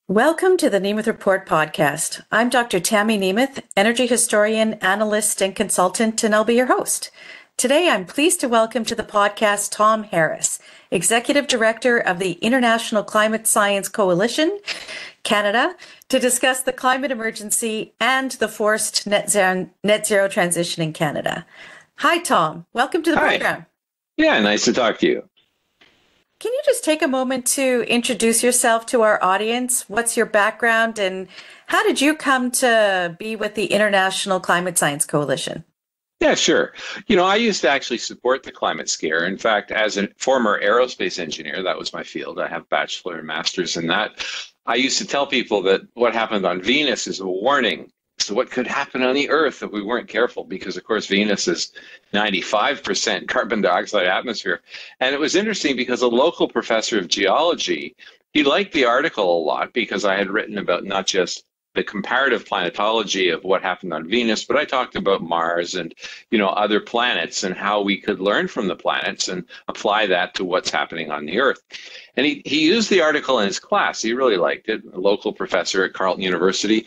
Welcome to the Nemeth Report podcast. I'm Dr. Tammy Nemeth, energy historian, analyst, and consultant, and I'll be your host. Today, I'm pleased to welcome to the podcast Tom Harris, Executive Director of the International Climate Science Coalition, Canada, to discuss the climate emergency and the forced net zero transition in Canada. Hi, Tom. Welcome to the program. Yeah, nice to talk to you. Can you just take a moment to introduce yourself to our audience? What's your background and how did you come to be with the International Climate Science Coalition? Yeah, sure. I used to actually support the climate scare. In fact, as a former aerospace engineer, that was my field. I have Bachelor and Masters in that. I used to tell people that what happened on Venus is a warning to what could happen on the Earth if we weren't careful, because, of course, Venus is 95% carbon dioxide atmosphere. And it was interesting because a local professor of geology, he liked the article a lot because I had written about not just the comparative planetology of what happened on Venus, but I talked about Mars and, other planets and how we could learn from the planets and apply that to what's happening on the Earth. And he used the article in his class. He really liked it, a local professor at Carleton University.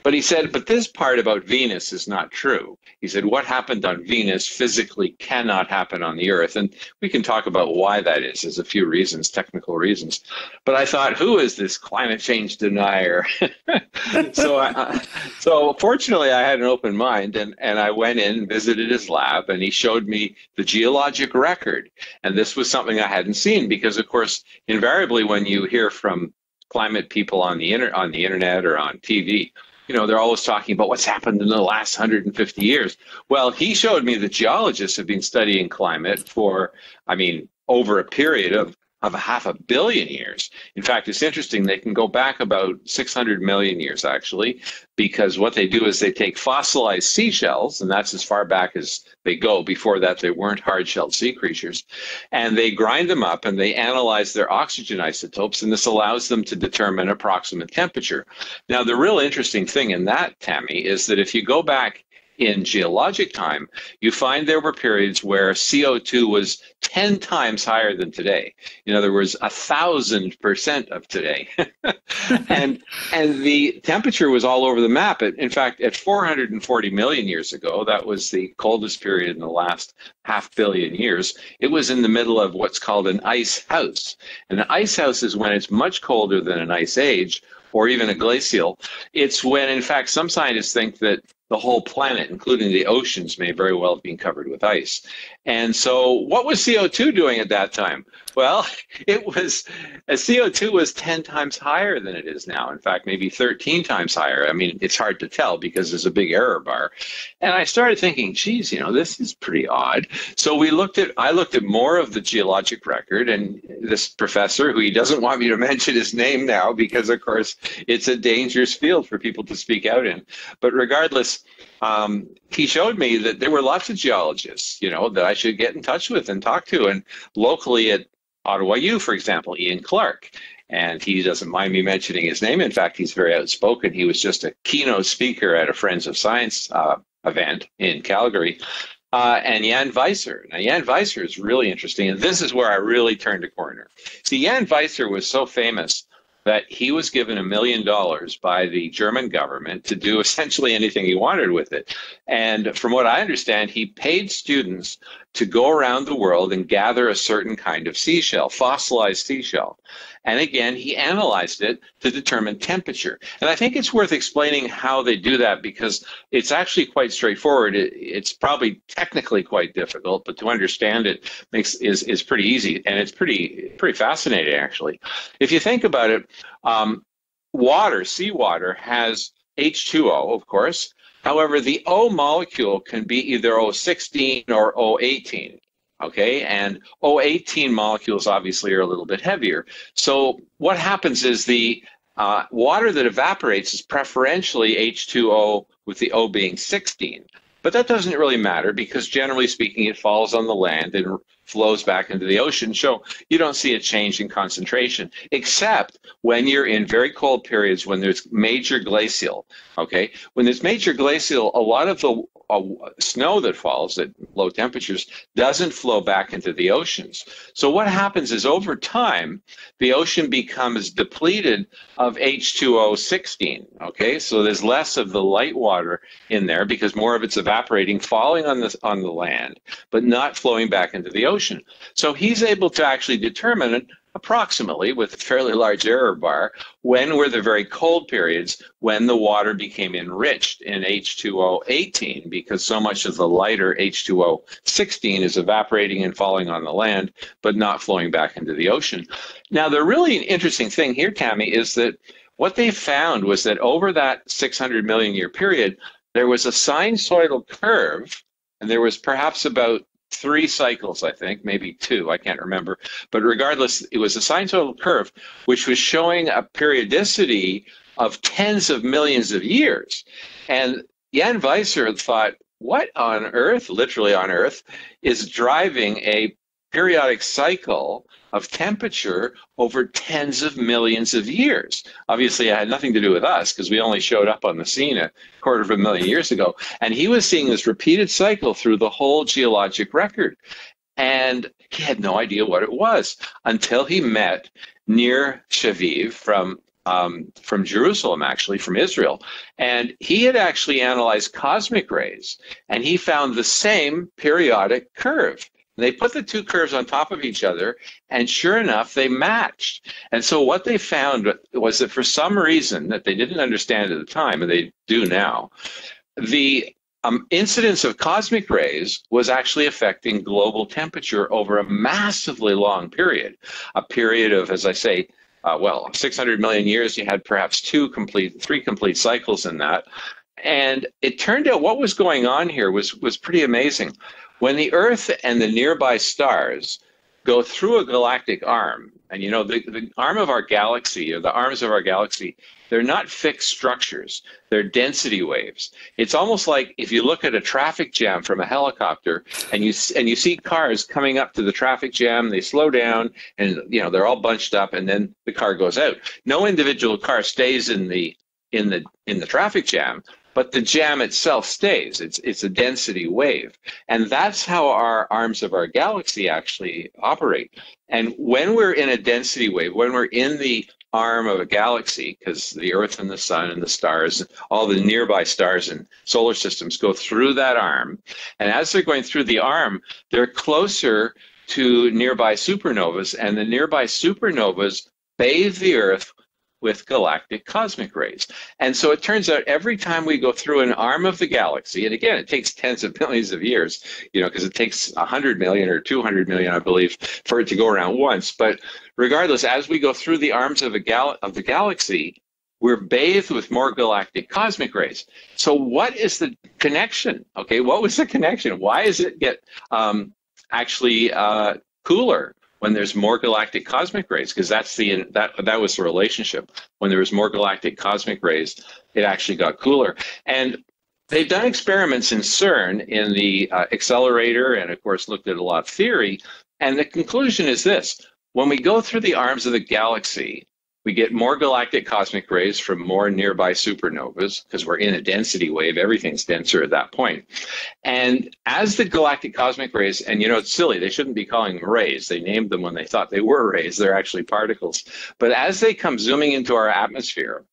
But he said, but this part about Venus is not true. He said, what happened on Venus physically cannot happen on the Earth. And we can talk about why that is. There's a few reasons, technical reasons. But I thought, who is this climate change denier? So fortunately, I had an open mind, and I went in and visited his lab, and he showed me the geologic record. And this was something I hadn't seen because, of course, invariably when you hear from climate people on the internet or on TV, they're always talking about what's happened in the last 150 years. Well, he showed me that geologists have been studying climate for, over a period of 500 million years. In fact, it's interesting, they can go back about 600 million years, actually, because what they do is they take fossilized seashells, and that's as far back as they go. Before that, they weren't hard-shelled sea creatures, and they grind them up and they analyze their oxygen isotopes, and this allows them to determine approximate temperature. Now, the real interesting thing in that, Tammy, is that if you go back in geologic time, you find there were periods where CO2 was 10 times higher than today. In other words, 1,000% of today. and the temperature was all over the map. In fact, at 440 million years ago, that was the coldest period in the last 500 million years, it was in the middle of what's called an ice house. And an ice house is when it's much colder than an ice age, or even a glacial. It's when, in fact, some scientists think that the whole planet, including the oceans, may very well have been covered with ice. And so what was CO2 doing at that time? Well, CO2 was 10 times higher than it is now. In fact, maybe 13 times higher. It's hard to tell because there's a big error bar. And I started thinking, geez, this is pretty odd. So I looked at more of the geologic record, and this professor, who he doesn't want me to mention his name now because, of course, it's a dangerous field for people to speak out in. But regardless, he showed me that there were lots of geologists, that I should get in touch with and talk to. And locally at Ottawa U, for example, Ian Clark. And he doesn't mind me mentioning his name. In fact, he's very outspoken. He was just a keynote speaker at a Friends of Science event in Calgary. And Jan Weiser. Now, Jan Weiser is really interesting. And this is where I really turned a corner. See, Jan Weiser was so famous that he was given $1 million by the German government to do essentially anything he wanted with it. And from what I understand, he paid students to go around the world and gather a certain kind of seashell, fossilized seashell. And again, he analyzed it to determine temperature. And I think it's worth explaining how they do that because it's actually quite straightforward. It's probably technically quite difficult, but to understand it is pretty easy. And it's pretty fascinating, actually. If you think about it, seawater has H2O, of course. However, the O molecule can be either O16 or O18. Okay, and O18 molecules obviously are a little bit heavier. So what happens is the water that evaporates is preferentially H2O with the O being 16. But that doesn't really matter because generally speaking, it falls on the land and flows back into the ocean. So you don't see a change in concentration, except when you're in very cold periods when there's major glacial. Okay, when there's major glacial, a lot of the snow that falls at low temperatures doesn't flow back into the oceans. So what happens is over time, the ocean becomes depleted of H2O16. Okay, so there's less of the light water in there because more of it's evaporating, falling on the land, but not flowing back into the ocean. So he's able to actually determine approximately, with a fairly large error bar, when were the very cold periods when the water became enriched in H2O18, because so much of the lighter H2O16 is evaporating and falling on the land, but not flowing back into the ocean. Now, the really interesting thing here, Tammy, is that what they found was that over that 600 million year period, there was a sinusoidal curve, and there was perhaps about 3 cycles, I think, maybe 2, I can't remember. But regardless, it was a sinusoidal curve, which was showing a periodicity of tens of millions of years. And Jan Weiser thought, what on earth, literally on earth, is driving a periodic cycle of temperature over tens of millions of years? Obviously, it had nothing to do with us because we only showed up on the scene a 250,000 years ago. And he was seeing this repeated cycle through the whole geologic record. And he had no idea what it was until he met Nir Shaviv from Jerusalem, actually, from Israel. And he had actually analyzed cosmic rays, and he found the same periodic curve. They put the 2 curves on top of each other, and sure enough, they matched. And so what they found was that for some reason that they didn't understand at the time, and they do now, the incidence of cosmic rays was actually affecting global temperature over a massively long period, a period of, as I say, 600 million years. You had perhaps 3 complete cycles in that. And it turned out what was going on here was pretty amazing. When the Earth and the nearby stars go through a galactic arm, and you know, the arm of our galaxy, or the arms of our galaxy, they're not fixed structures, they're density waves. It's almost like if you look at a traffic jam from a helicopter and you see cars coming up to the traffic jam, they slow down and you know they're all bunched up, and then the car goes out. No individual car stays in the traffic jam, but the jam itself stays. It's a density wave. And that's how our arms of our galaxy actually operate. And when we're in a density wave, when we're in the arm of a galaxy, because the Earth and the Sun and the stars, all the nearby stars and solar systems go through that arm. And as they're going through the arm, they're closer to nearby supernovas, and the nearby supernovas bathe the Earth with galactic cosmic rays. And so it turns out every time we go through an arm of the galaxy, and again, it takes tens of millions of years, you know, because it takes 100 million or 200 million, I believe, for it to go around once. But regardless, as we go through the arms of the galaxy, we're bathed with more galactic cosmic rays. So what is the connection? Okay, what was the connection? Why does it get actually cooler when there's more galactic cosmic rays? Because that was the relationship. When there was more galactic cosmic rays, it actually got cooler. And they've done experiments in CERN in the accelerator, and of course looked at a lot of theory. And the conclusion is this: when we go through the arms of the galaxy, we get more galactic cosmic rays from more nearby supernovas, because we're in a density wave, everything's denser at that point. And as the galactic cosmic rays, and you know, it's silly, they shouldn't be calling them rays. They named them when they thought they were rays. They're actually particles. But as they come zooming into our atmosphere,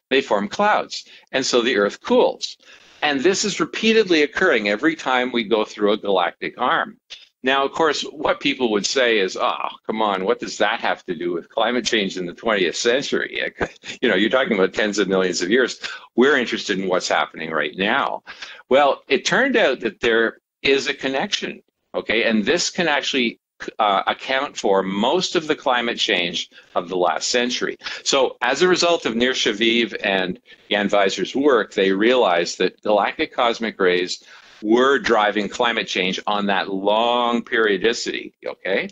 they form clouds. And so the Earth cools. And this is repeatedly occurring every time we go through a galactic arm. Now, of course, what people would say is, oh, come on, what does that have to do with climate change in the 20th century? You know, you're talking about tens of millions of years. We're interested in what's happening right now. Well, it turned out that there is a connection, okay? And this can actually account for most of the climate change of the last century. So as a result of Nir Shaviv and Jan Weiser's work, they realized that galactic cosmic rays were driving climate change on that long periodicity, okay?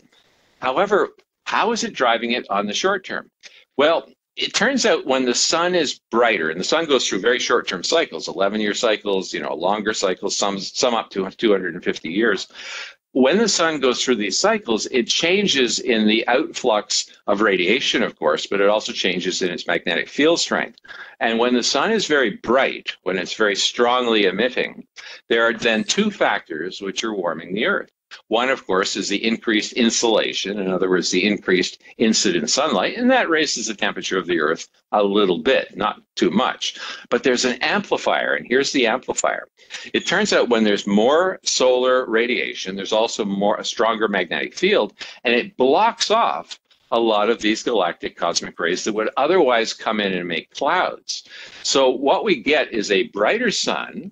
However, how is it driving it on the short term? Well, it turns out when the sun is brighter, and the sun goes through very short-term cycles, 11-year cycles, you know, longer cycles, some up to 250 years. when the sun goes through these cycles, it changes in the outflux of radiation, of course, but it also changes in its magnetic field strength. And when the sun is very bright, when it's very strongly emitting, there are then two factors which are warming the Earth. One, of course, is the increased insolation, in other words, the increased incident sunlight, and that raises the temperature of the Earth a little bit, not too much. But there's an amplifier, and here's the amplifier. It turns out when there's more solar radiation, there's also a stronger magnetic field, and it blocks off a lot of these galactic cosmic rays that would otherwise come in and make clouds. So what we get is a brighter sun,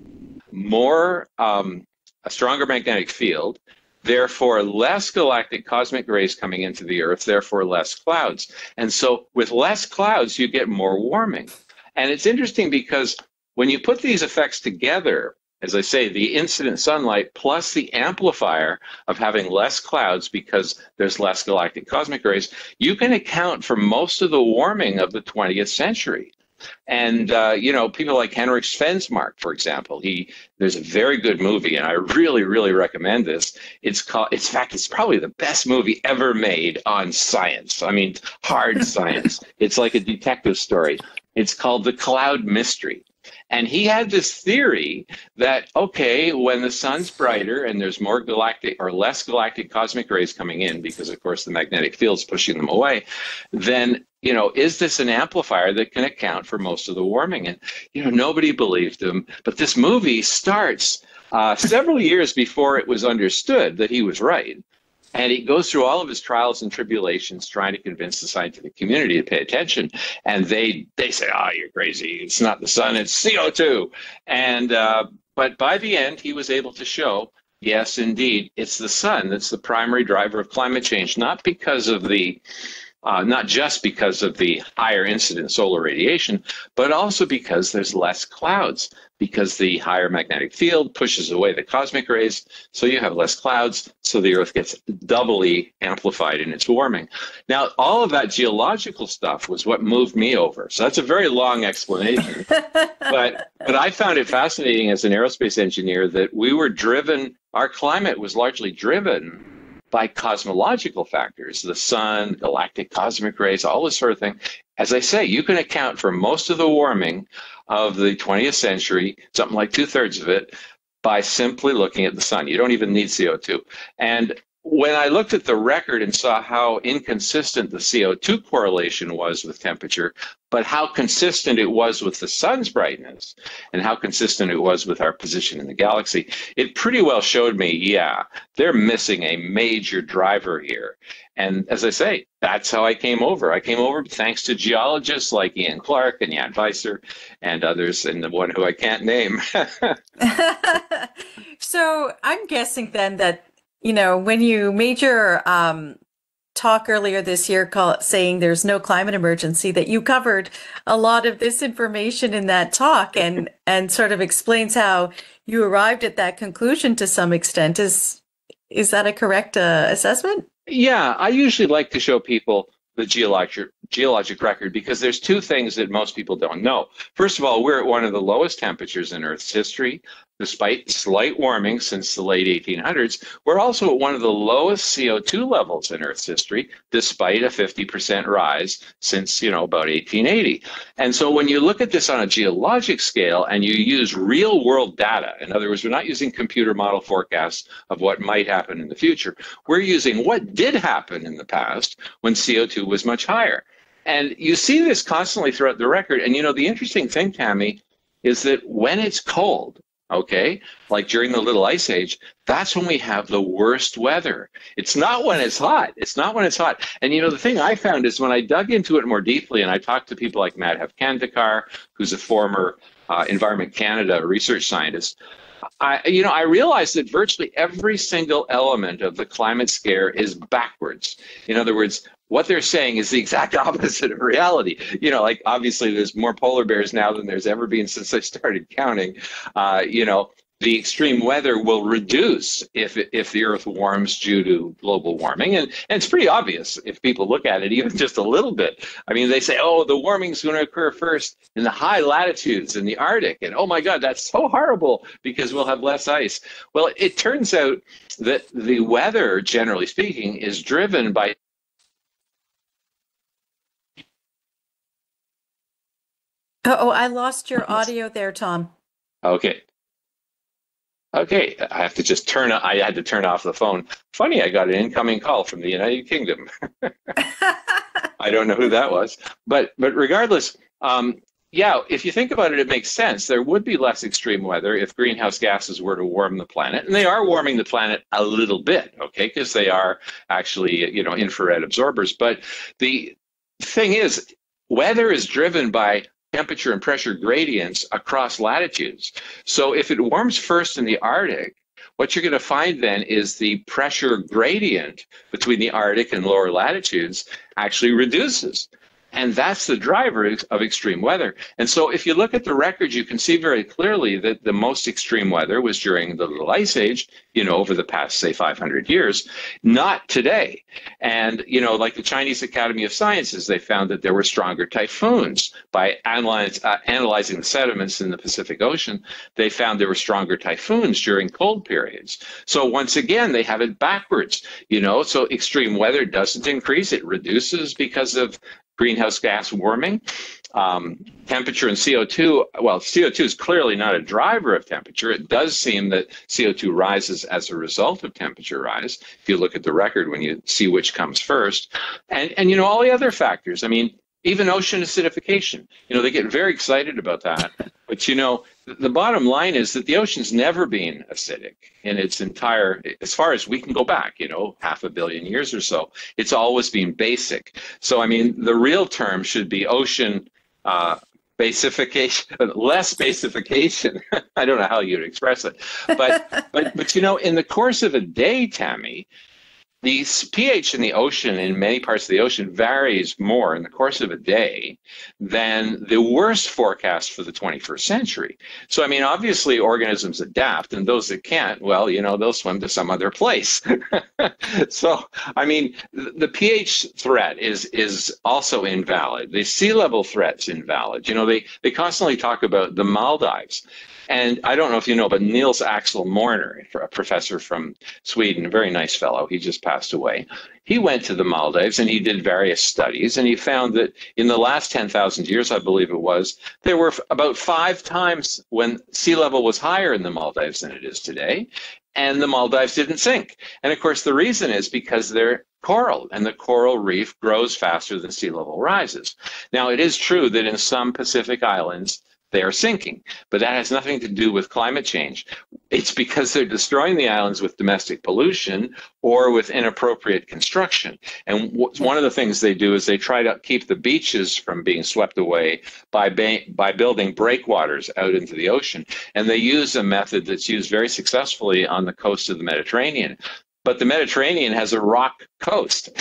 a stronger magnetic field, therefore less galactic cosmic rays coming into the Earth, therefore less clouds. And so with less clouds, you get more warming. And it's interesting because when you put these effects together, as I say, the incident sunlight plus the amplifier of having less clouds because there's less galactic cosmic rays, you can account for most of the warming of the 20th century. And, people like Henrik Svensmark, for example, there's a very good movie, and I really, really recommend this. It's probably the best movie ever made on science. I mean, hard science. It's like a detective story. It's called The Cloud Mystery. And he had this theory that, okay, when the sun's brighter and there's more galactic or less galactic cosmic rays coming in, because of course the magnetic field's pushing them away, then, is this an amplifier that can account for most of the warming? And, nobody believed him. But this movie starts several years before it was understood that he was right. And he goes through all of his trials and tribulations trying to convince the scientific community to pay attention. And they say, you're crazy. It's not the sun, it's CO2. And but by the end, he was able to show, yes, indeed, it's the sun that's the primary driver of climate change, not just because of the higher incident solar radiation, but also because there's less clouds, because the higher magnetic field pushes away the cosmic rays, so you have less clouds, so the Earth gets doubly amplified in its warming. Now, all of that geological stuff was what moved me over. So that's a very long explanation. but I found it fascinating as an aerospace engineer that our climate was largely driven by cosmological factors, the sun, galactic cosmic rays, all this sort of thing. As I say, you can account for most of the warming of the 20th century, something like 2/3 of it, by simply looking at the sun. You don't even need CO2. And when I looked at the record and saw how inconsistent the CO2 correlation was with temperature, but how consistent it was with the sun's brightness and how consistent it was with our position in the galaxy, it pretty well showed me, they're missing a major driver here. And as I say, that's how I came over. I came over thanks to geologists like Ian Clark and Jan Weiser and others, and the one who I can't name. So I'm guessing then that when you made your talk earlier this year saying there's no climate emergency, that you covered a lot of this information in that talk and sort of explains how you arrived at that conclusion to some extent. Is that a correct assessment? Yeah, I usually like to show people the geologic record because there's two things that most people don't know. First of all, we're at one of the lowest temperatures in Earth's history. Despite slight warming since the late 1800s, we're also at one of the lowest CO2 levels in Earth's history, despite a 50% rise since, about 1880. And so when you look at this on a geologic scale and you use real world data, in other words, we're not using computer model forecasts of what might happen in the future. We're using what did happen in the past when CO2 was much higher. And you see this constantly throughout the record. And, the interesting thing, Tammy, is that when it's cold, okay, like during the Little Ice Age, that's when we have the worst weather. It's not when it's hot. It's not when it's hot. And the thing I found is when I dug into it more deeply and I talked to people like Madhav Kandekar, who's a former Environment Canada research scientist, I realized that virtually every single element of the climate scare is backwards. In other words, what they're saying is the exact opposite of reality. Like obviously there's more polar bears now than there's ever been since I started counting. the extreme weather will reduce if the Earth warms due to global warming. And it's pretty obvious if people look at it even just a little bit. I mean, they say, oh, the warming is going to occur first in the high latitudes in the Arctic. And oh my God, that's so horrible because we'll have less ice. Well, it turns out that the weather, generally speaking, is driven by Oh, I lost your audio there, Tom. Okay. Okay, I have to just I had to turn off the phone. Funny, I got an incoming call from the United Kingdom. I don't know who that was, but regardless, yeah, if you think about it, it makes sense. There would be less extreme weather if greenhouse gases were to warm the planet, and they are warming the planet a little bit, okay, because they are actually, infrared absorbers. But the thing is, weather is driven by temperature and pressure gradients across latitudes. So if it warms first in the Arctic, what you're going to find then is the pressure gradient between the Arctic and lower latitudes actually reduces. And that's the driver of extreme weather. And so if you look at the record, you can see very clearly that the most extreme weather was during the Little Ice Age, over the past, say, 500 years, not today. And, like the Chinese Academy of Sciences, they found that there were stronger typhoons. By analyzing the sediments in the Pacific Ocean, they found there were stronger typhoons during cold periods. So once again, they have it backwards, so extreme weather doesn't increase, it reduces because of greenhouse gas warming. Temperature and CO2, well, CO2 is clearly not a driver of temperature. It does seem that CO2 rises as a result of temperature rise, if you look at the record when you see which comes first. And all the other factors, I mean, even ocean acidification, they get very excited about that. But, the bottom line is that the ocean's never been acidic in its entire, as far as we can go back, 500 million years or so. It's always been basic. So, I mean, the real term should be ocean basification, less basification. I don't know how you'd express it. But in the course of a day, Tammy, the pH in the ocean, in many parts of the ocean, varies more in the course of a day than the worst forecast for the 21st century. So, I mean, obviously organisms adapt, and those that can't, well, they'll swim to some other place. So, I mean, the pH threat is also invalid. The sea level threat's invalid. They constantly talk about the Maldives. And I don't know if you know, but Niels Axel Morner, a professor from Sweden, a very nice fellow, he just passed away. He went to the Maldives and he did various studies, and he found that in the last 10,000 years, I believe it was, there were about 5 times when sea level was higher in the Maldives than it is today, and the Maldives didn't sink. And of course, the reason is because they're coral, and the coral reef grows faster than sea level rises. Now, it is true that in some Pacific islands, they are sinking, but that has nothing to do with climate change. It's because they're destroying the islands with domestic pollution or with inappropriate construction. And one of the things they do is they try to keep the beaches from being swept away by building breakwaters out into the ocean. And they use a method that's used very successfully on the coast of the Mediterranean. But the Mediterranean has a rock coast,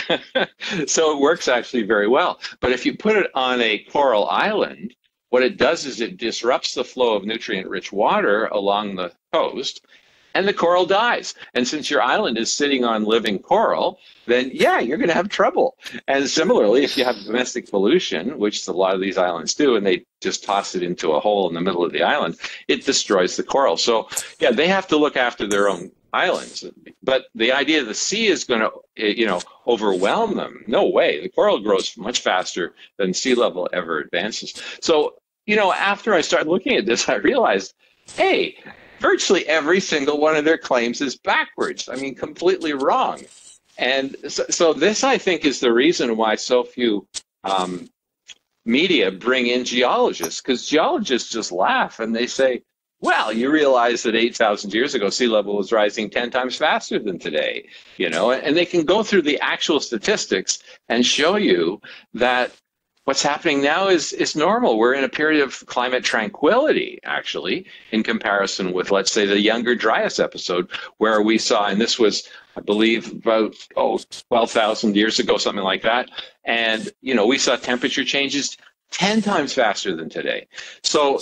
so it works actually very well. But if you put it on a coral island, what it does is it disrupts the flow of nutrient-rich water along the coast, and the coral dies. And since your island is sitting on living coral, then yeah, you're going to have trouble. And similarly, if you have domestic pollution, which a lot of these islands do, and they just toss it into a hole in the middle of the island, it destroys the coral. So yeah, they have to look after their own islands. But the idea the sea is going to, overwhelm them, no way. The coral grows much faster than sea level ever advances. So, after I started looking at this, I realized, hey, virtually every single one of their claims is backwards. I mean, completely wrong. And so this, I think, is the reason why so few media bring in geologists, because geologists just laugh and they say, well, you realize that 8,000 years ago, sea level was rising 10 times faster than today, and they can go through the actual statistics and show you that what's happening now is normal. We're in a period of climate tranquility, actually, in comparison with, let's say, the Younger Dryas episode, where we saw, and this was, I believe, about 12,000 years ago, something like that. And, we saw temperature changes 10 times faster than today. So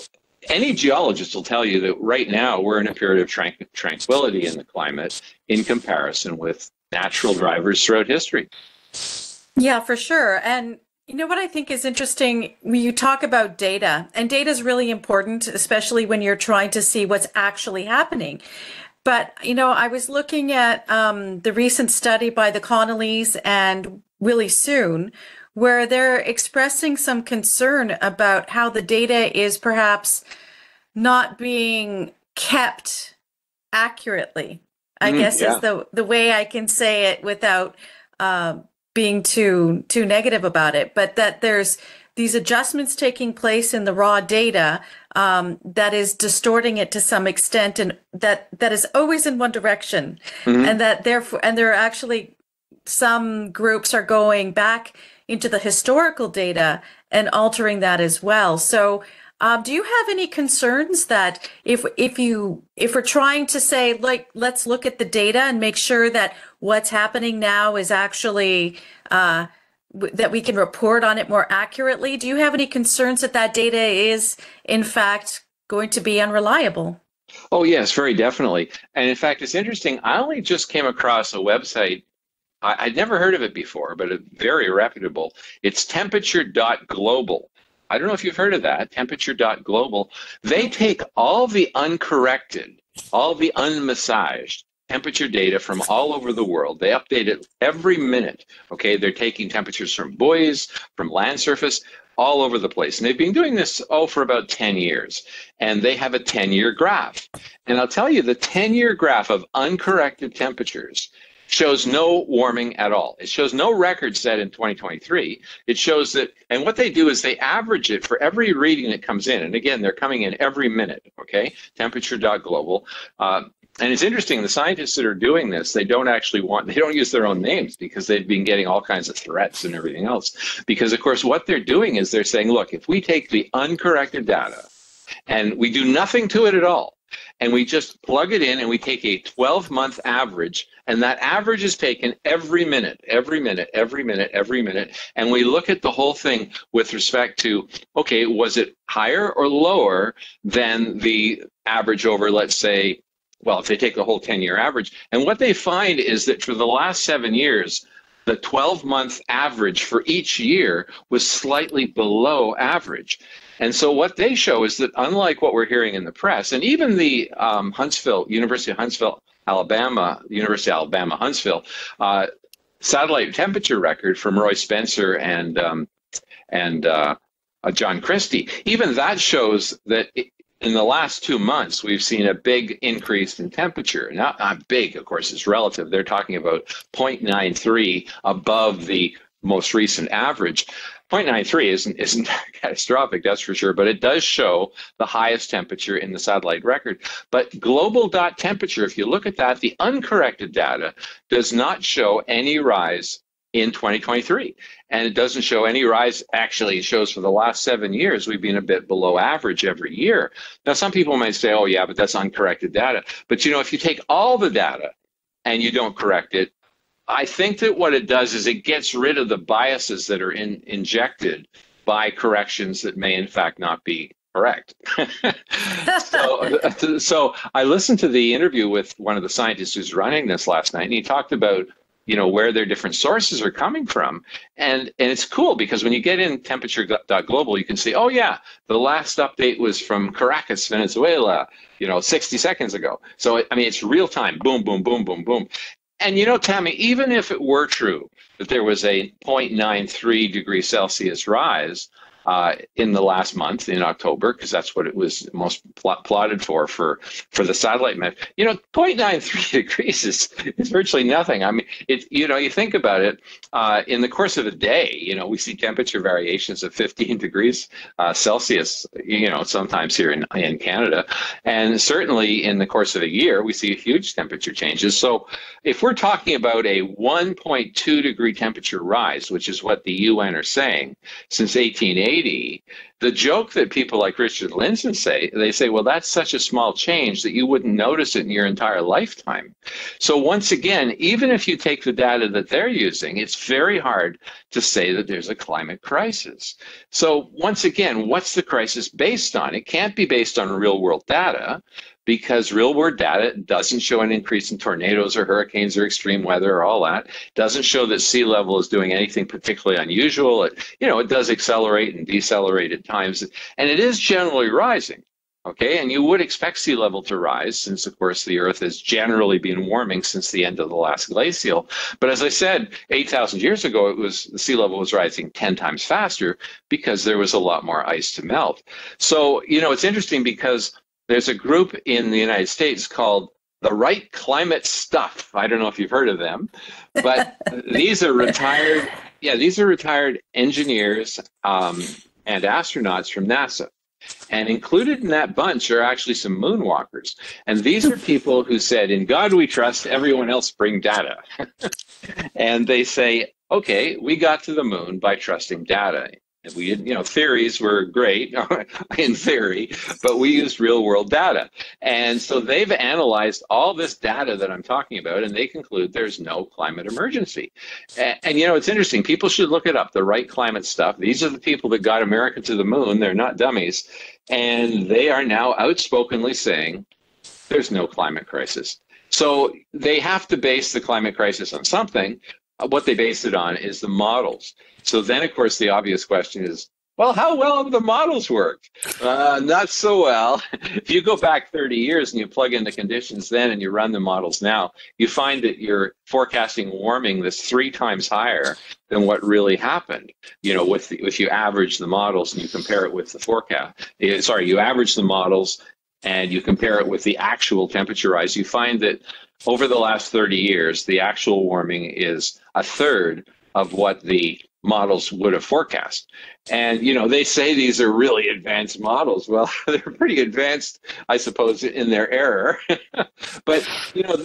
any geologist will tell you that right now we're in a period of tranquility in the climate in comparison with natural drivers throughout history. Yeah, for sure. And you know what I think is interesting when you talk about data, and data is really important, especially when you're trying to see what's actually happening. But, you know, I was looking at the recent study by the Connollys and Willie Soon, where they're expressing some concern about how the data is perhaps not being kept accurately, I guess is the way I can say it without being too negative about it, but that there's these adjustments taking place in the raw data that is distorting it to some extent, and that is always in one direction, and that therefore, and there are actually some groups are going back into the historical data and altering that as well. So do you have any concerns that if we're trying to say, like, let's look at the data and make sure that what's happening now is actually that we can report on it more accurately, do you have any concerns that that data is in fact going to be unreliable? Oh yes, very definitely. And in fact, it's interesting. I only just came across a website. I'd never heard of it before, but it's very reputable. It's temperature.global. I don't know if you've heard of that, temperature.global. They take all the uncorrected, all the unmassaged temperature data from all over the world. They update it every minute. Okay, they're taking temperatures from buoys, from land surface, all over the place. And they've been doing this, for about 10 years. And they have a 10-year graph. And I'll tell you, the 10-year graph of uncorrected temperatures shows no warming at all. It shows no record set in 2023. It shows that, and what they do is they average it for every reading that comes in. And again, they're coming in every minute, okay? Temperature.global. And it's interesting, the scientists that are doing this, they don't use their own names because they've been getting all kinds of threats and everything else. Because of course, what they're doing is they're saying, look, if we take the uncorrected data and we do nothing to it at all, and we just plug it in and we take a 12-month average, and that average is taken every minute, every minute, every minute, every minute, and we look at the whole thing with respect to, okay, was it higher or lower than the average over, let's say, well, if they take the whole 10-year average, and what they find is that for the last 7 years, the 12-month average for each year was slightly below average. And so what they show is that unlike what we're hearing in the press, and even the University of Huntsville, Alabama, Huntsville, satellite temperature record from Roy Spencer and John Christie, even that shows that in the last 2 months, we've seen a big increase in temperature. Not big, of course, it's relative. They're talking about 0.93 above the most recent average. 0.93 isn't catastrophic, that's for sure, but it does show the highest temperature in the satellite record. But global dot temperature, if you look at that, the uncorrected data does not show any rise in 2023. And it doesn't show any rise. Actually, it shows for the last 7 years, we've been a bit below average every year. Now, some people might say, oh, yeah, but that's uncorrected data. But, you know, if you take all the data and you don't correct it, I think that what it does is it gets rid of the biases that are injected by corrections that may, in fact, not be correct. So I listened to the interview with one of the scientists who's running this last night, and he talked about, you know, where their different sources are coming from. And it's cool because when you get in temperature.global, you can see, oh yeah, the last update was from Caracas, Venezuela, you know, 60 seconds ago. So, I mean, it's real time, boom, boom, boom, boom, boom. And you know, Tammy, even if it were true that there was a 0.93 degrees Celsius rise in the last month in October, because that's what it was most plotted for the satellite map. You know, 0.93 degrees is virtually nothing. I mean, you know, you think about it, in the course of a day, you know, we see temperature variations of 15 degrees Celsius, you know, sometimes here in Canada. And certainly in the course of a year, we see huge temperature changes. So if we're talking about a 1.2 degree temperature rise, which is what the UN are saying, since 1880, 1980, the joke that people like Richard Lindzen say, they say, well, that's such a small change that you wouldn't notice it in your entire lifetime. So once again, even if you take the data that they're using, it's very hard to say that there's a climate crisis. So once again, what's the crisis based on? It can't be based on real world data, because real world data doesn't show an increase in tornadoes or hurricanes or extreme weather or all that. Doesn't show that sea level is doing anything particularly unusual. It does accelerate and decelerate at times, and it is generally rising. Okay, and you would expect sea level to rise since, of course, the Earth has generally been warming since the end of the last glacial. But as I said, 8,000 years ago, the sea level was rising 10 times faster because there was a lot more ice to melt. So, it's interesting because there's a group in the United States called the Right Climate Stuff. I don't know if you've heard of them, but these are retired engineers and astronauts from NASA. And included in that bunch are actually some moonwalkers. And these are people who said, in God we trust, everyone else bring data. And they say, okay, we got to the moon by trusting data. We did, theories were great in theory, but we used real world data. And so they've analyzed all this data that I'm talking about, and they conclude there's no climate emergency. And it's interesting. People should look it up, the Right Climate Stuff. These are the people that got America to the moon. They're not dummies. And they are now outspokenly saying there's no climate crisis. So they have to base the climate crisis on something. What they base it on is the models. So then, of course, the obvious question is, well, how well have the models worked? Not so well. If you go back 30 years and you plug in the conditions then and you run the models now, you find that you're forecasting warming that's 3 times higher than what really happened. If you average the models and you compare it with the forecast. You average the models and you compare it with the actual temperature rise, you find that over the last 30 years, the actual warming is a third of what the models would have forecast. And, they say these are really advanced models. Well, they're pretty advanced, I suppose, in their error. But,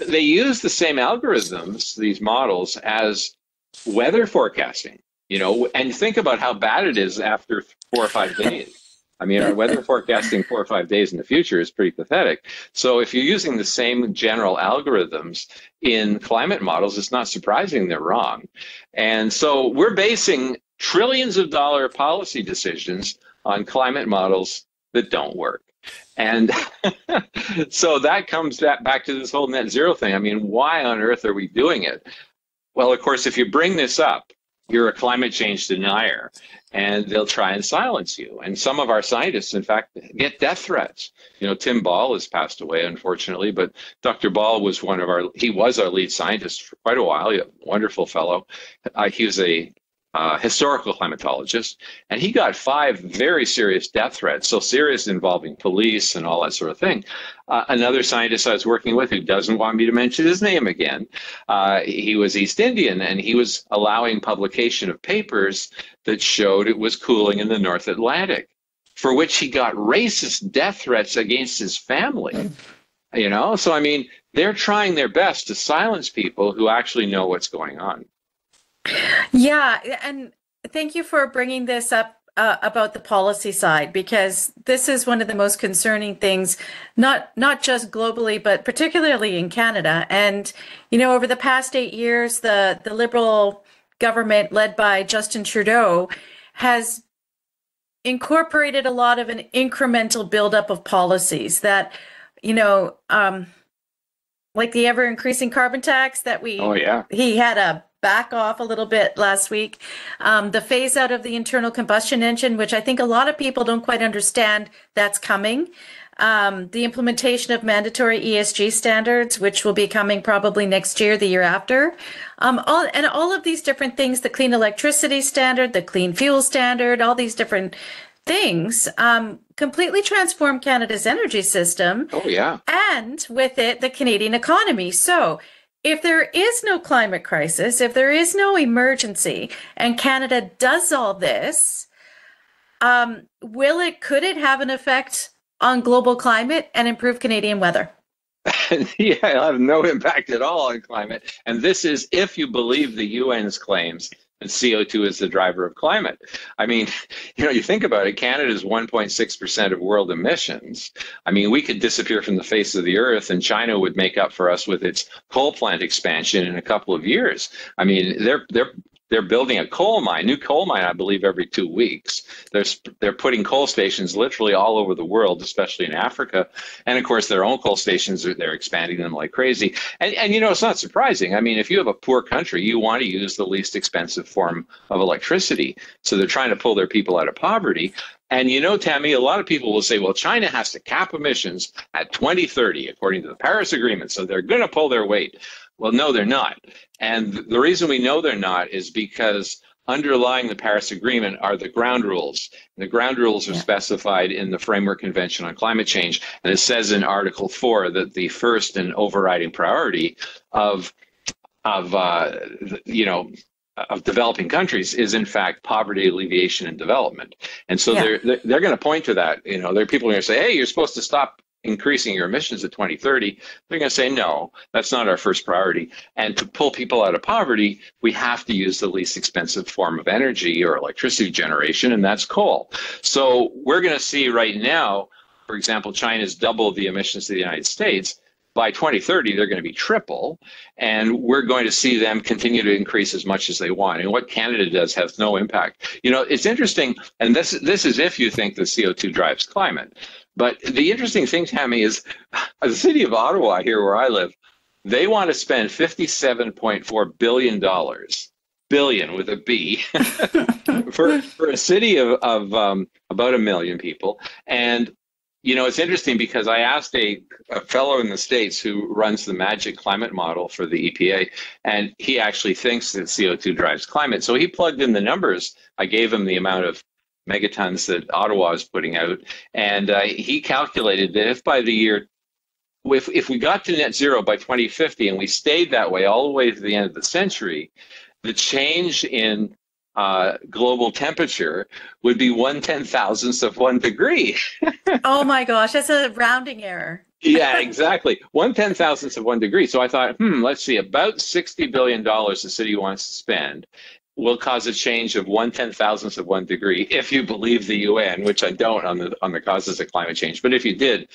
they use the same algorithms, these models, as weather forecasting, and think about how bad it is after 4 or 5 days. I mean, our weather forecasting 4 or 5 days in the future is pretty pathetic. So if you're using the same general algorithms in climate models, it's not surprising they're wrong. And so we're basing trillions of dollar policy decisions on climate models that don't work. And so that comes back to this whole net zero thing. I mean, why on earth are we doing it? Well, of course, if you bring this up, you're a climate change denier, and they'll try and silence you. And some of our scientists, in fact, get death threats. Tim Ball has passed away, unfortunately, but Dr. Ball was he was our lead scientist for quite a while, a wonderful fellow. He was a historical climatologist, and he got 5 very serious death threats, so serious involving police and all that sort of thing. Another scientist I was working with, who doesn't want me to mention his name again, he was East Indian, and he was allowing publication of papers that showed it was cooling in the North Atlantic, for which he got racist death threats against his family. So I mean, they're trying their best to silence people who actually know what's going on. Yeah, and thank you for bringing this up about the policy side, because this is one of the most concerning things, not just globally, but particularly in Canada. And, over the past 8 years, the Liberal government led by Justin Trudeau has incorporated a lot of an incremental buildup of policies that, like the ever increasing carbon tax that he had a back off a little bit last week. The phase out of the internal combustion engine, which I think a lot of people don't quite understand that's coming. The implementation of mandatory ESG standards, which will be coming probably next year, the year after. All of these different things, the clean electricity standard, the clean fuel standard, all these different things completely transform Canada's energy system. Oh, yeah. And with it, the Canadian economy. So if there is no climate crisis, if there is no emergency, and Canada does all this, could it have an effect on global climate and improve Canadian weather? Yeah, it'll have no impact at all on climate. And this is if you believe the UN's claims and CO2 is the driver of climate. I mean, you think about it, Canada's 1.6% of world emissions. I mean, we could disappear from the face of the earth and China would make up for us with its coal plant expansion in a couple of years. I mean, they're building a coal mine, new coal mine, I believe, every 2 weeks. They're putting coal stations literally all over the world, especially in Africa. And of course, their own coal stations, they're expanding them like crazy. And it's not surprising. I mean, if you have a poor country, you want to use the least expensive form of electricity. So they're trying to pull their people out of poverty. And Tammy, a lot of people will say, well, China has to cap emissions at 2030, according to the Paris Agreement. So they're going to pull their weight. Well, no, they're not. And the reason we know they're not is because underlying the Paris Agreement are the ground rules. And the ground rules are specified in the Framework Convention on Climate Change. And it says in Article 4 that the first and overriding priority of developing countries is in fact poverty alleviation and development. And so they're going to point to that. There are people who are going to say, hey, you're supposed to stop increasing your emissions at 2030. They're going to say, no, that's not our first priority. And to pull people out of poverty, we have to use the least expensive form of energy or electricity generation, and that's coal. So we're going to see right now, for example, China's doubled the emissions to the United States. By 2030, they're going to be triple, and we're going to see them continue to increase as much as they want. And what Canada does has no impact. It's interesting, and this is if you think the CO2 drives climate. But the interesting thing, Tammy, is the city of Ottawa, here where I live, they want to spend $57.4 billion, billion with a B, for a city of about 1 million people. And it's interesting because I asked a fellow in the States who runs the magic climate model for the EPA, and he actually thinks that CO2 drives climate. So he plugged in the numbers. I gave him the amount of megatons that Ottawa is putting out, and he calculated that if by the year, if we got to net zero by 2050 and we stayed that way all the way to the end of the century, the change in global temperature would be 1/10,000th of 1 degree. Oh my gosh, that's a rounding error. Yeah, exactly. 1/10,000th of 1 degree. So I thought, let's see, about $60 billion the city wants to spend will cause a change of 1/10,000th of 1 degree, if you believe the UN, which I don't on the causes of climate change. But if you did,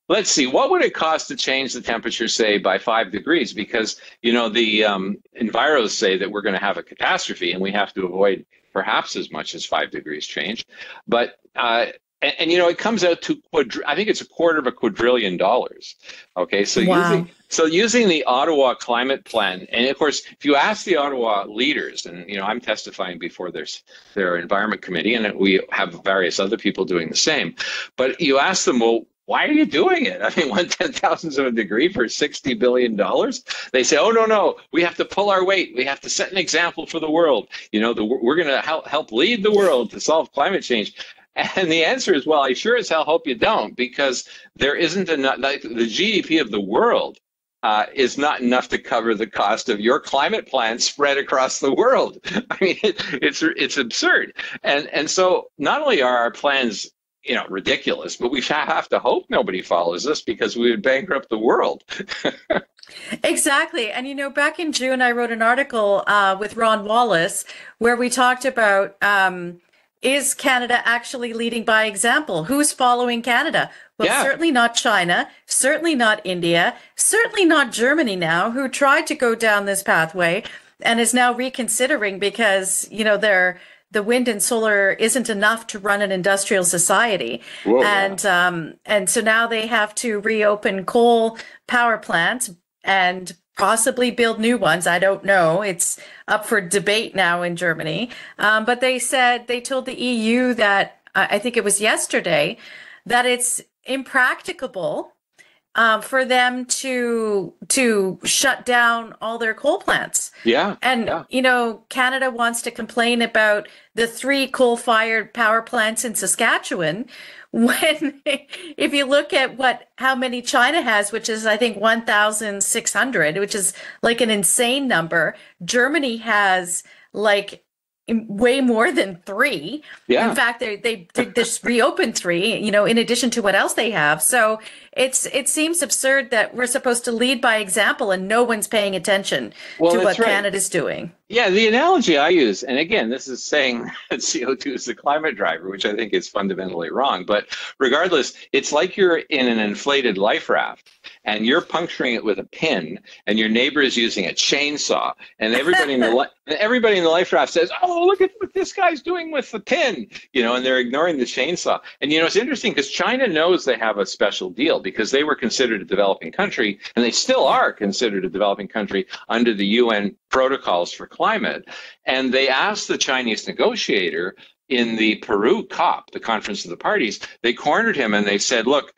let's see, what would it cost to change the temperature, say, by 5 degrees? Because, the enviros say that we're going to have a catastrophe and we have to avoid perhaps as much as 5 degrees change. But, it comes out to, I think it's $250 billion. Okay, so wow. using the Ottawa climate plan, and of course, if you ask the Ottawa leaders, and I'm testifying before their environment committee, and we have various other people doing the same, but you ask them, well, why are you doing it? I mean, 1/10,000th of a degree for $60 billion? They say, oh, no, we have to pull our weight. We have to set an example for the world. We're going to help lead the world to solve climate change. And the answer is, well, I sure as hell hope you don't, because there isn't enough, like the GDP of the world is not enough to cover the cost of your climate plan spread across the world. I mean, it's absurd. And so not only are our plans ridiculous, but we have to hope nobody follows us, because we would bankrupt the world. Exactly. And, back in June, I wrote an article with Ron Wallace where we talked about, is Canada actually leading by example? Who's following Canada? Well, certainly not China, certainly not India, certainly not Germany now, who tried to go down this pathway and is now reconsidering because, the wind and solar isn't enough to run an industrial society. Whoa, and so now they have to reopen coal power plants and possibly build new ones. I don't know. It's up for debate now in Germany. But they told the EU that, I think it was yesterday, that it's impracticable for them to shut down all their coal plants. Canada wants to complain about the 3 coal-fired power plants in Saskatchewan, when if you look at how many China has, which is I think 1,600, which is like an insane number. Germany has like way more than 3. In fact, they just reopened 3, in addition to what else they have. So it seems absurd that we're supposed to lead by example and no one's paying attention to what Canada's doing. Yeah, the analogy I use, and again, this is saying that CO2 is the climate driver, which I think is fundamentally wrong. But regardless, it's like you're in an inflated life raft and you're puncturing it with a pin, and your neighbor is using a chainsaw, and everybody in the life raft says, "Oh, look at what this guy's doing with the pin," and they're ignoring the chainsaw. And it's interesting because China knows they have a special deal because they were considered a developing country, and they still are considered a developing country under the UN protocols for climate. And they asked the Chinese negotiator in the Peru COP, the Conference of the Parties, they cornered him and they said, look,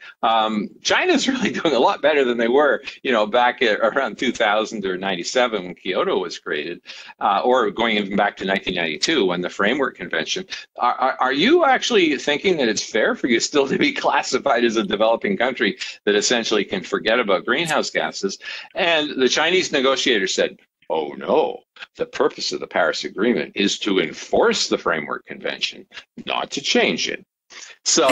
China's really doing a lot better than they were, back at around 2000 or 97 when Kyoto was created, or going even back to 1992 when the Framework Convention. Are you actually thinking that it's fair for you still to be classified as a developing country that essentially can forget about greenhouse gases? And the Chinese negotiator said, oh no, the purpose of the Paris Agreement is to enforce the Framework Convention, not to change it. So,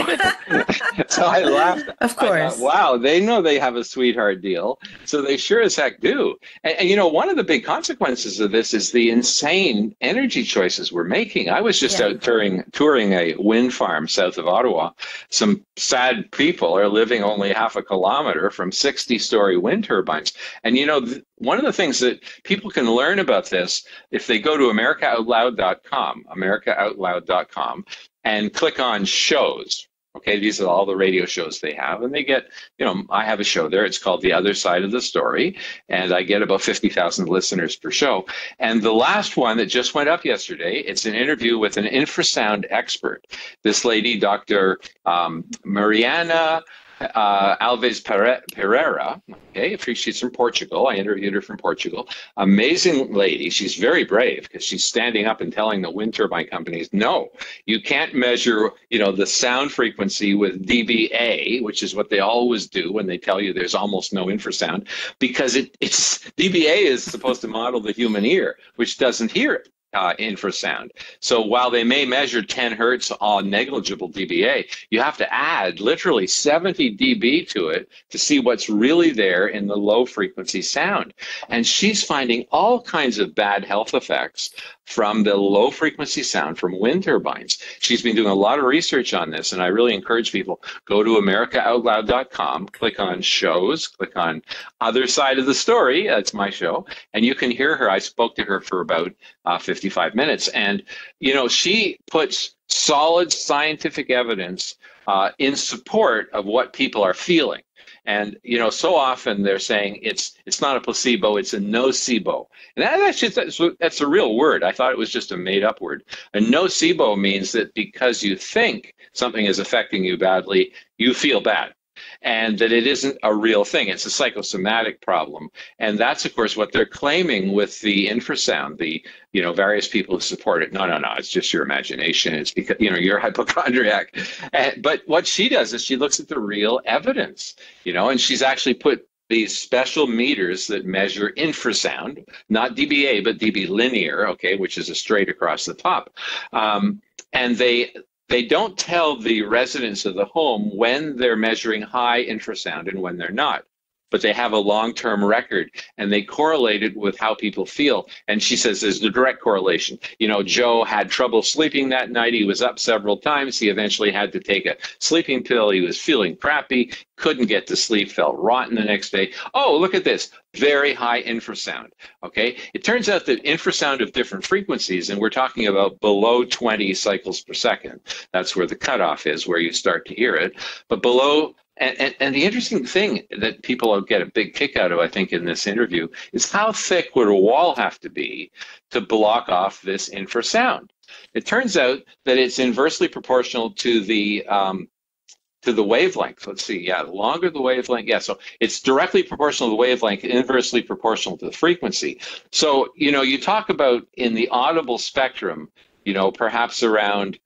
so I laughed. Of course. I thought, wow, they know they have a sweetheart deal. So they sure as heck do. And one of the big consequences of this is the insane energy choices we're making. I was just out touring a wind farm south of Ottawa. Some sad people are living only half a kilometer from 60-story wind turbines. And one of the things that people can learn about this, if they go to americaoutloud.com, and click on shows. Okay, these are all the radio shows they have, and they get, I have a show there. It's called The Other Side of the Story, and I get about 50,000 listeners per show. And the last one that just went up yesterday, it's an interview with an infrasound expert. This lady, Dr. Mariana Alves Pereira, okay, she's from Portugal. I interviewed her from Portugal. Amazing lady. She's very brave because she's standing up and telling the wind turbine companies, no, you can't measure, the sound frequency with dBA, which is what they always do when they tell you there's almost no infrasound, because it's dBA is supposed to model the human ear, which doesn't hear it. Infrasound. So while they may measure 10 hertz on negligible dBA, you have to add literally 70 dB to it to see what's really there in the low frequency sound. And she's finding all kinds of bad health effects from the low frequency sound from wind turbines. She's been doing a lot of research on this, and I really encourage people, go to americaoutloud.com, click on shows, click on Other Side of the Story, that's my show, and you can hear her. I spoke to her for about 55 minutes, and she puts solid scientific evidence in support of what people are feeling. And so often they're saying it's not a placebo, it's a nocebo. And that's a real word. I thought it was just a made-up word. A nocebo means that because you think something is affecting you badly, you feel bad. And that it isn't a real thing. It's a psychosomatic problem. And that's, of course, what they're claiming with the infrasound, the, various people who support it. No, it's just your imagination. It's because, you're a hypochondriac. But what she does is she looks at the real evidence, and she's actually put these special meters that measure infrasound, not dBA, but dB linear, okay, which is a straight across the top. And they don't tell the residents of the home when they're measuring high infrasound and when they're not, but they have a long-term record, and they correlate it with how people feel. And she says there's a direct correlation. Joe had trouble sleeping that night. He was up several times. He eventually had to take a sleeping pill. He was feeling crappy, couldn't get to sleep, felt rotten the next day. Oh, look at this. Very high infrasound, okay? It turns out that infrasound of different frequencies, and we're talking about below 20 cycles per second. That's where the cutoff is, where you start to hear it. But below, and the interesting thing that people will get a big kick out of, I think, in this interview, is how thick would a wall have to be to block off this infrasound? It turns out that it's inversely proportional to the wavelength. Let's see, the longer the wavelength, so it's directly proportional to the wavelength, inversely proportional to the frequency. So, you talk about in the audible spectrum, perhaps around,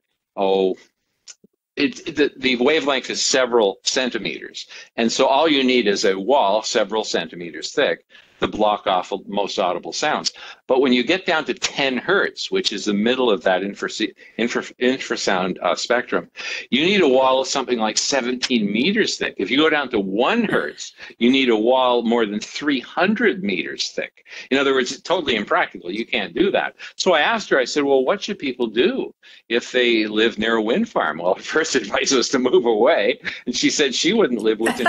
the wavelength is several centimeters. And so all you need is a wall several centimeters thick to block off most audible sounds. But when you get down to 10 hertz, which is the middle of that infrasound spectrum, you need a wall of something like 17 meters thick. If you go down to 1 hertz, you need a wall more than 300 meters thick. In other words, it's totally impractical. You can't do that. So I asked her, I said, well, what should people do if they live near a wind farm? Well, her first advice was to move away. And she said she wouldn't live within,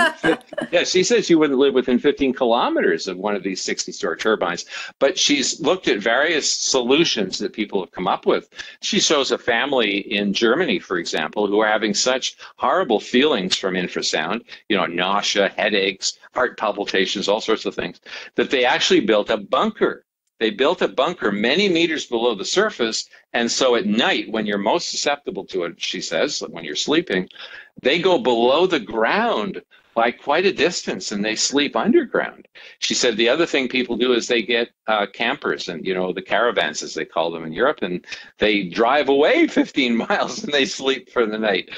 she said she wouldn't live within 15 kilometers of one of these 60-story turbines. But she's looked at various solutions that people have come up with. She shows a family in Germany, for example, who are having such horrible feelings from infrasound, nausea, headaches, heart palpitations, all sorts of things, that they actually built a bunker. They built a bunker many meters below the surface, and so at night, when you're most susceptible to it, she says, when you're sleeping, they go below the ground by quite a distance, and they sleep underground. She said the other thing people do is they get campers and, the caravans, as they call them in Europe, and they drive away 15 miles and they sleep for the night.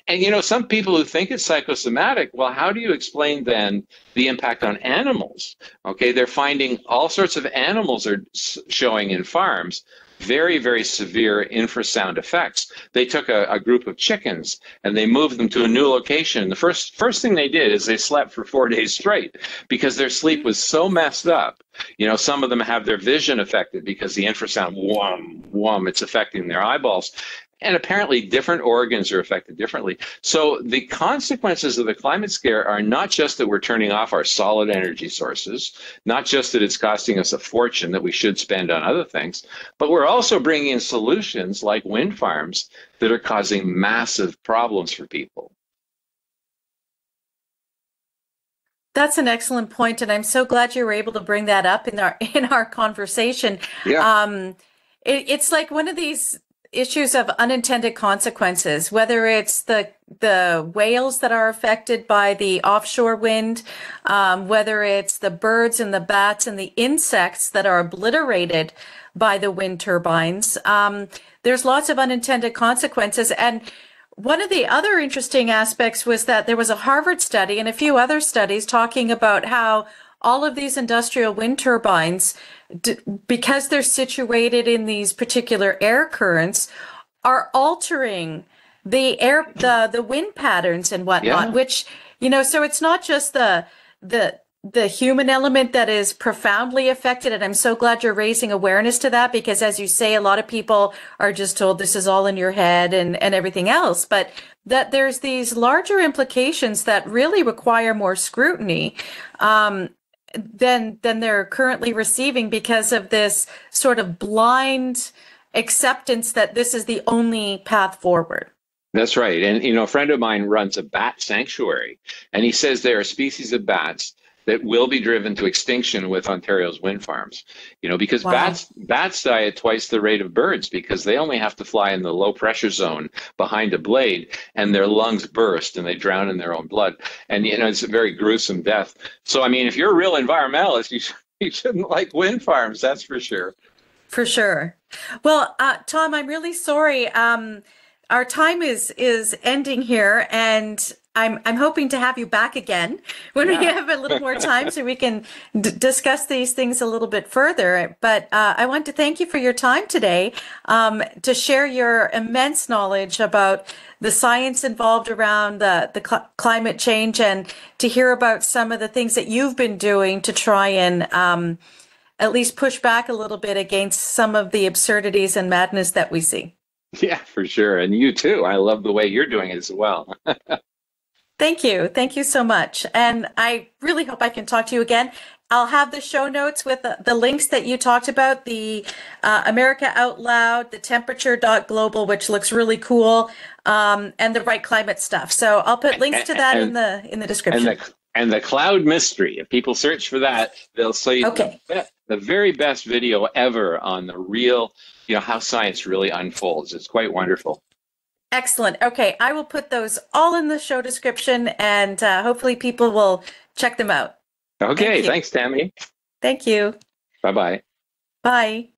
And, some people who think it's psychosomatic, well, how do you explain then the impact on animals? Okay, they're finding all sorts of animals are showing in farms very, very severe infrasound effects. They took a group of chickens and they moved them to a new location. The first thing they did is they slept for 4 days straight because their sleep was so messed up. Some of them have their vision affected because the infrasound, it's affecting their eyeballs. And apparently different organs are affected differently. So the consequences of the climate scare are not just that we're turning off our solid energy sources, not just that it's costing us a fortune that we should spend on other things, but we're also bringing in solutions like wind farms that are causing massive problems for people. That's an excellent point, and I'm so glad you were able to bring that up in our conversation. Yeah. It's like one of these issues of unintended consequences, whether it's the whales that are affected by the offshore wind, whether it's the birds and the bats and the insects that are obliterated by the wind turbines. There's lots of unintended consequences. And one of the other interesting aspects was that there was a Harvard study and a few other studies talking about how all of these industrial wind turbines, because they're situated in these particular air currents, are altering the wind patterns and whatnot, which, so it's not just the human element that is profoundly affected. And I'm so glad you're raising awareness to that, because as you say, a lot of people are just told this is all in your head and everything else, but that there's these larger implications that really require more scrutiny than they're currently receiving because of this sort of blind acceptance that this is the only path forward. That's right. And, a friend of mine runs a bat sanctuary, and he says there are species of bats that will be driven to extinction with Ontario's wind farms, because bats die at twice the rate of birds because they only have to fly in the low pressure zone behind a blade and their lungs burst and they drown in their own blood. And, it's a very gruesome death. So, if you're a real environmentalist, you shouldn't like wind farms, that's for sure. For sure. Well, Tom, I'm really sorry. Our time is ending here, and I'm hoping to have you back again when we have a little more time so we can discuss these things a little bit further. But I want to thank you for your time today to share your immense knowledge about the science involved around the climate change, and to hear about some of the things that you've been doing to try and at least push back a little bit against some of the absurdities and madness that we see. Yeah, for sure. And you too. I love the way you're doing it as well. Thank you. Thank you so much. And I really hope I can talk to you again. I'll have the show notes with the links that you talked about, the America Out Loud, the temperature.global, which looks really cool, and the right climate stuff. So I'll put links to that in the description. And the cloud mystery. If people search for that, they'll see the very best video ever on the real, how science really unfolds. It's quite wonderful. Excellent. Okay, I will put those all in the show description, and hopefully people will check them out. Okay, thanks, Tammy. Thank you. Bye-bye. Bye.